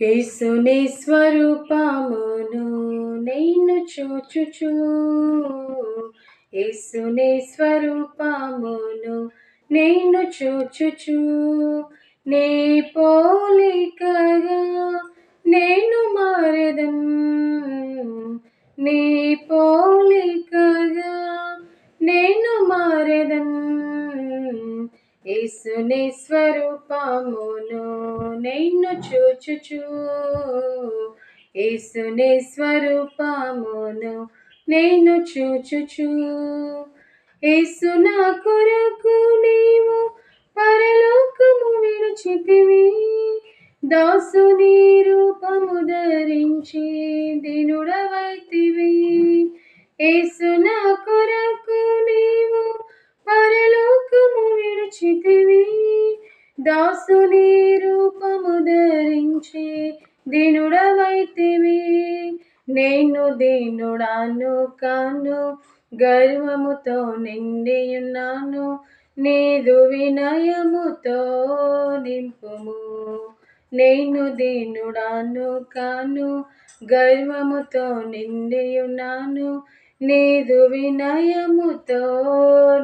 యేసుని స్వరూపమును నేను చూచుచు, యేసుని స్వరూపమును నేను చూచుచు, నీ పోలికగా నేను మారెదన్, నీ పోలికగా నేను మారెదన్. యేసుని స్వరూపమును నేను చూచుచు, యేసుని స్వరూపమును నేను చూచుచు. యేసు నా కొరకు నీవు పరలోకము విడిచితివి, దాసుని రూపము ధరించి దీనుడవైతివి. యేసు నా కొరకు నీవు పరలోకము విడిచితివి, దాసుని రూపము ధరించి దీనుడవైతివి. నేను దీనుడాను కాను, గర్వముతో నిండియున్నాను, నీదు వినయముతో నింపుము. నేను దీనుడాను కాను, గర్వముతో నిండియున్నాను, నీదు వినయముతో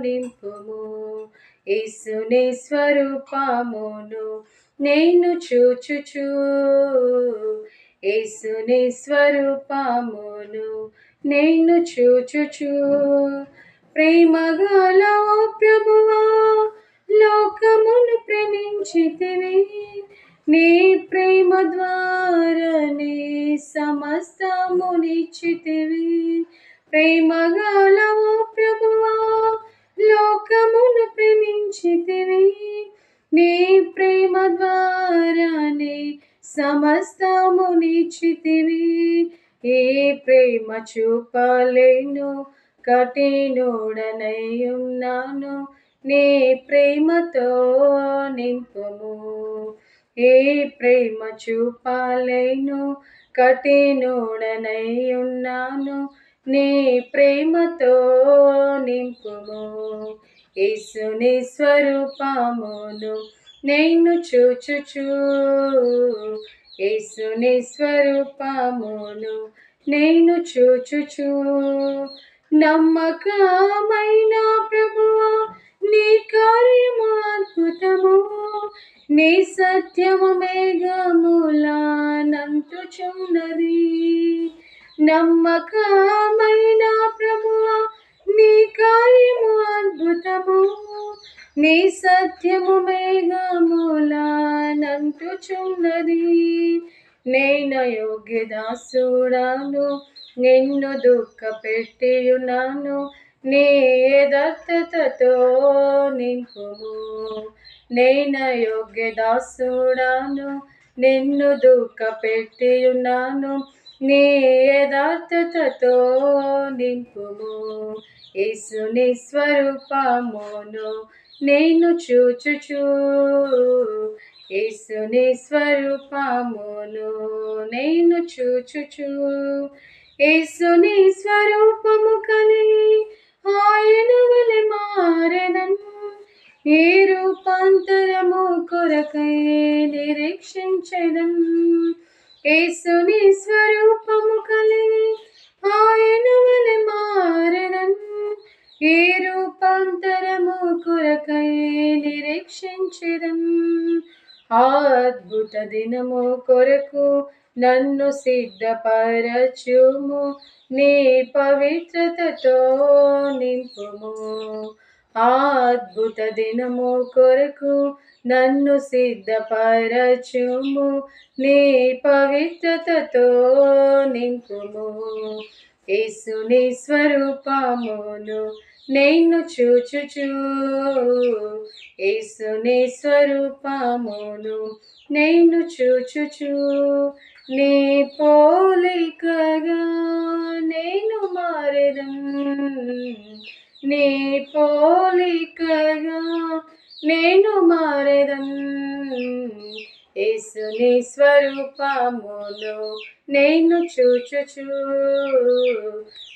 నింపుము. యేసుని స్వరూపమును నేను చూచుచు, యేసుని స్వరూపమును నేను చూచుచు. ప్రేమగల ఓ ప్రభువా, లోకమును ప్రేమించితివి, నీ ప్రేమ ద్వారానే సమస్తమునిచ్చితివి. ప్రేమగల ఓ ప్రభువా, లోకమును ప్రేమించితివి, నీ ప్రేమ ద్వారానే సమస్తమునిచ్చితివి. ఏ ప్రేమ చూపలేను, కఠినుడనైయున్నాను, నీ ప్రేమతో నింపుము. ఏ ప్రేమ చూపలేను, కఠినుడనైయున్నాను, నీ ప్రేమతో నింపుము. యేసుని స్వరూపమును నేను చూచుచు, యేసుని స్వరూపమును నేను చూచుచు. నమ్మకమైన ప్రభువా, నీ కార్యము అద్భుతము, నీ సత్యము మేఘములనంటుచున్నది. నమ్మకమైన ప్రభువా, నీ కార్యము అద్భుతము, నీ సత్యము మేఘములనంటుచున్నది. నేను యోగ్యదాసుడాను, నిన్ను దుఃఖపెట్టియున్నాను, నీ యథార్థతతో నింపుము. నేను యోగ్యదాసుడాను, నిన్ను దుఃఖపెట్టియున్నాను, నీ యథార్థతతో నింపుము. యేసుని స్వరూపమును నేను చూచుచు, యేసుని స్వరూపమును నేను చూచుచు. యేసుని స్వరూపము కలిగి ఆయన వలె మారెదన్, ఏ రూపాంతరము కొరకై నిరీక్షించెదన్. యేసుని స్వరూపము కలిగి ఆయన వలె మారెదన్, ఏ రూపాంతరము కొరకై నిరీక్షించెదన్. అద్భుత దినము కొరకు నన్ను సిద్ధపరచుము, నీ పవిత్రతతో నింపుము. అద్భుత దినము కొరకు నన్ను సిద్ధపరచుము, నీ పవిత్రతతో నింపుము. యేసుని స్వరూపమును నేను చూచుచు, యేసుని స్వరూపమును నేను చూచుచు. నీ పోలికగా నేను మారెదన్, నీ పోలికగా నేను మారెదన్. యేసుని స్వరూపమును నేను చూచుచు,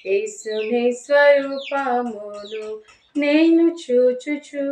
యేసుని స్వరూపమును నేను చూచుచు.